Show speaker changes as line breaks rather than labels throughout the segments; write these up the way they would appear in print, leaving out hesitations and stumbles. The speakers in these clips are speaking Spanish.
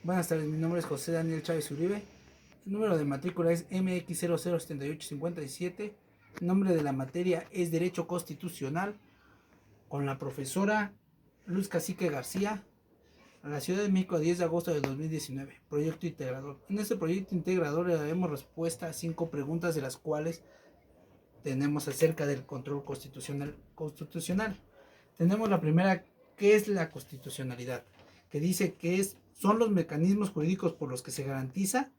Buenas tardes, mi nombre es José Daniel Chávez Uribe. El número de matrícula es MX007857. El nombre de la materia es Derecho Constitucional, con la profesora Luz Cacique García, a la Ciudad de México, 10 de agosto de 2019. Proyecto integrador. En este proyecto integrador le daremos respuesta a 5 preguntas, de las cuales tenemos acerca del control constitucional. Tenemos la primera: ¿qué es la constitucionalidad? Que dice que son los mecanismos jurídicos por los que se garantiza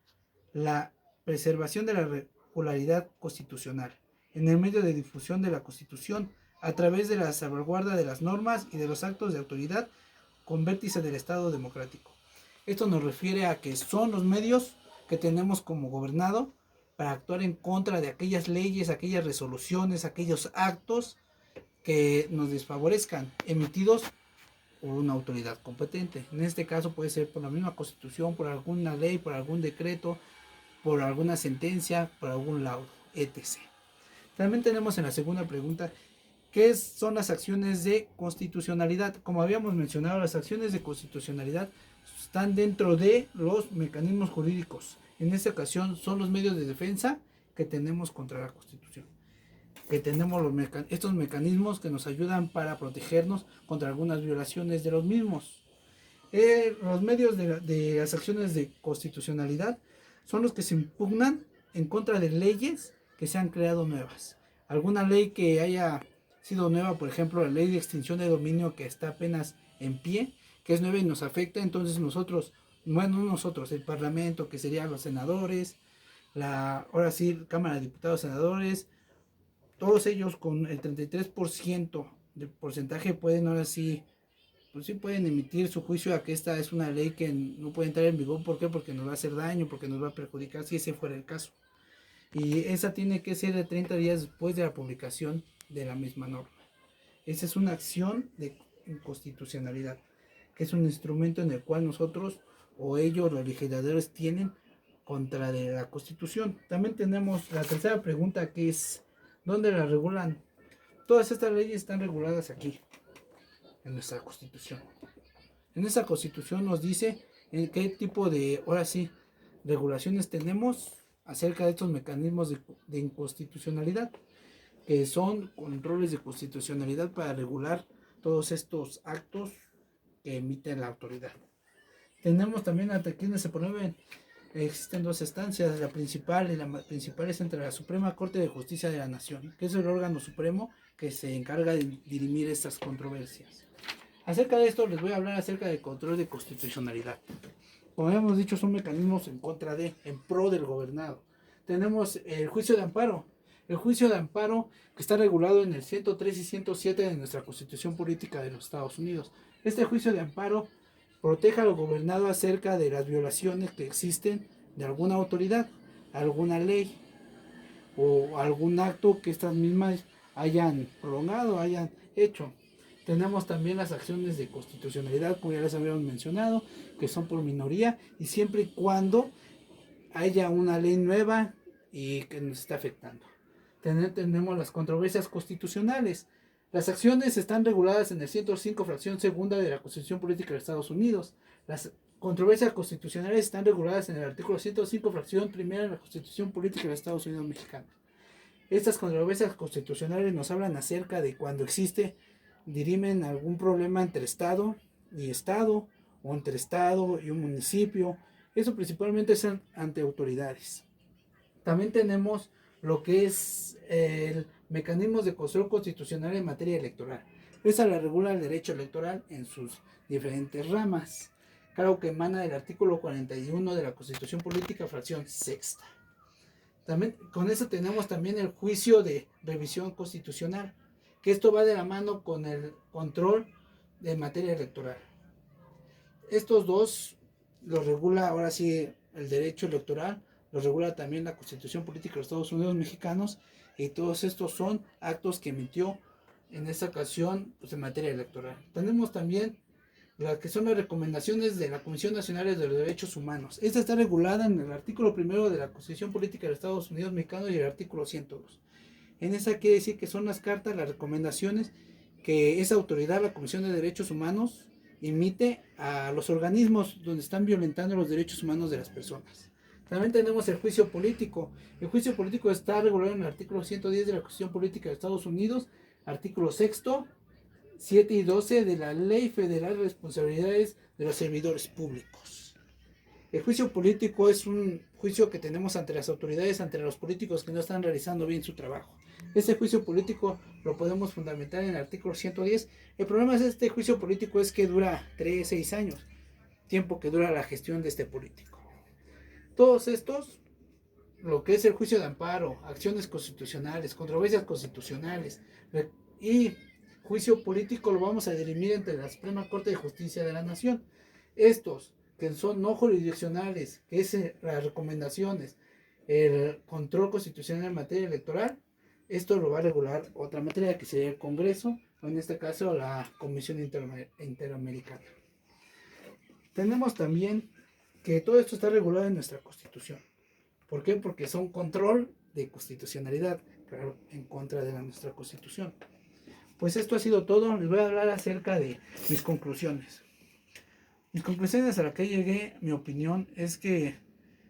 la preservación de la regularidad constitucional en el medio de difusión de la Constitución, a través de la salvaguarda de las normas y de los actos de autoridad con vértice del Estado democrático. Esto nos refiere a que son los medios que tenemos como gobernado para actuar en contra de aquellas leyes, aquellas resoluciones, aquellos actos que nos desfavorezcan, emitidos por una autoridad competente. En este caso puede ser por la misma Constitución, por alguna ley, por algún decreto, por alguna sentencia, por algún laudo, etc. También tenemos en la segunda pregunta: ¿qué son las acciones de constitucionalidad? Como habíamos mencionado, las acciones de constitucionalidad están dentro de los mecanismos jurídicos. En esta ocasión son los medios de defensa que tenemos contra la Constitución, que tenemos estos mecanismos que nos ayudan para protegernos contra algunas violaciones de los mismos. Los medios de las acciones de constitucionalidad son los que se impugnan en contra de leyes que se han creado nuevas. Alguna ley que haya sido nueva, por ejemplo, la ley de extinción de dominio, que está apenas en pie, que es nueva y nos afecta. Entonces el Parlamento, que serían los senadores, ahora sí, Cámara de Diputados, senadores, todos ellos con el 33% de porcentaje pueden ahora sí, pues sí pueden emitir su juicio a que esta es una ley que no puede entrar en vigor. ¿Por qué? Porque nos va a hacer daño, porque nos va a perjudicar, si ese fuera el caso. Y esa tiene que ser de 30 días después de la publicación de la misma norma. Esa es una acción de inconstitucionalidad, que es un instrumento en el cual nosotros o ellos, los legisladores, tienen contra de la Constitución. También tenemos la tercera pregunta, que es: ¿dónde la regulan? Todas estas leyes están reguladas aquí, en nuestra Constitución. En esa Constitución nos dice en qué tipo de, ahora sí, regulaciones tenemos acerca de estos mecanismos de inconstitucionalidad, que son controles de constitucionalidad para regular todos estos actos que emite la autoridad. Tenemos también hasta quienes se promueven. Existen dos instancias: la principal es entre la Suprema Corte de Justicia de la Nación, que es el órgano supremo que se encarga de dirimir estas controversias. Acerca de esto les voy a hablar acerca del control de constitucionalidad. Como hemos dicho, son mecanismos en pro del gobernado. Tenemos el juicio de amparo. El juicio de amparo, que está regulado en el 103 y 107 de nuestra Constitución Política de los Estados Unidos. Este juicio de amparo protege al gobernado acerca de las violaciones que existen de alguna autoridad, alguna ley o algún acto que estas mismas hayan prolongado, hayan hecho. Tenemos también las acciones de constitucionalidad, como ya les habíamos mencionado, que son por minoría y siempre y cuando haya una ley nueva y que nos está afectando. Tenemos las controversias constitucionales. Las acciones están reguladas en el 105, fracción segunda de la Constitución Política de Estados Unidos. Las controversias constitucionales están reguladas en el artículo 105, fracción primera de la Constitución Política de Estados Unidos Mexicana. Estas controversias constitucionales nos hablan acerca de cuando dirimen algún problema entre Estado y Estado, o entre Estado y un municipio. Eso principalmente es ante autoridades. También tenemos lo que es el mecanismo de control constitucional en materia electoral. Esa la regula el derecho electoral en sus diferentes ramas. Claro que emana del artículo 41 de la Constitución Política, fracción sexta. También, con eso tenemos también el juicio de revisión constitucional, que esto va de la mano con el control de materia electoral. Estos dos los regula ahora sí el derecho electoral, los regula también la Constitución Política de los Estados Unidos Mexicanos, y todos estos son actos que emitió en esta ocasión, pues, en materia electoral. Tenemos también las que son las recomendaciones de la Comisión Nacional de los Derechos Humanos. Esta está regulada en el artículo primero de la Constitución Política de los Estados Unidos Mexicanos y el artículo 102. En esa quiere decir que son las cartas, las recomendaciones que esa autoridad, la Comisión de Derechos Humanos, imite a los organismos donde están violentando los derechos humanos de las personas. También tenemos el juicio político. El juicio político está regulado en el artículo 110 de la Constitución Política de Estados Unidos, artículo 6, 7 y 12 de la Ley Federal de Responsabilidades de los Servidores Públicos. El juicio político es un juicio que tenemos ante las autoridades, ante los políticos que no están realizando bien su trabajo. Este juicio político lo podemos fundamentar en el artículo 110. El problema de este juicio político es que dura 3, 6 años, tiempo que dura la gestión de este político. Todos estos, lo que es el juicio de amparo, acciones constitucionales, controversias constitucionales y juicio político, lo vamos a dirimir entre la Suprema Corte de Justicia de la Nación. Estos, que son no jurisdiccionales, que es las recomendaciones, el control constitucional en materia electoral, esto lo va a regular otra materia que sería el Congreso, o en este caso la Comisión Interamericana. Tenemos también que todo esto está regulado en nuestra Constitución. ¿Por qué? Porque son control de constitucionalidad, claro, en contra de nuestra Constitución. Pues esto ha sido todo. Les voy a hablar acerca de mis conclusiones. Mis conclusiones a las que llegué, mi opinión, es que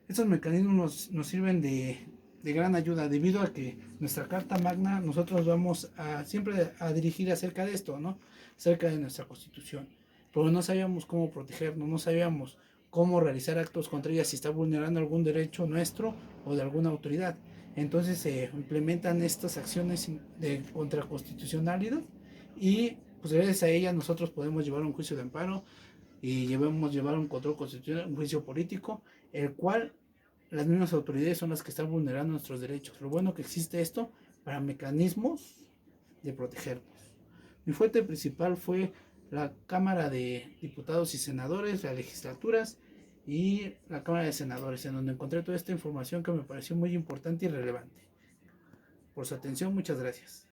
estos mecanismos nos sirven de gran ayuda, debido a que nuestra Carta Magna nosotros vamos siempre a dirigir acerca de esto, ¿no? Acerca de nuestra Constitución. Pero no sabíamos cómo protegernos, no sabíamos cómo realizar actos contra ella si está vulnerando algún derecho nuestro o de alguna autoridad. Entonces se implementan estas acciones de contraconstitucionalidad y pues gracias a ellas nosotros podemos llevar un juicio de amparo y llevar un control constitucional, un juicio político, el cual las mismas autoridades son las que están vulnerando nuestros derechos. Lo bueno que existe esto para mecanismos de protegernos. Mi fuente principal fue la Cámara de Diputados y Senadores, las legislaturas y la Cámara de Senadores, en donde encontré toda esta información que me pareció muy importante y relevante. Por su atención, muchas gracias.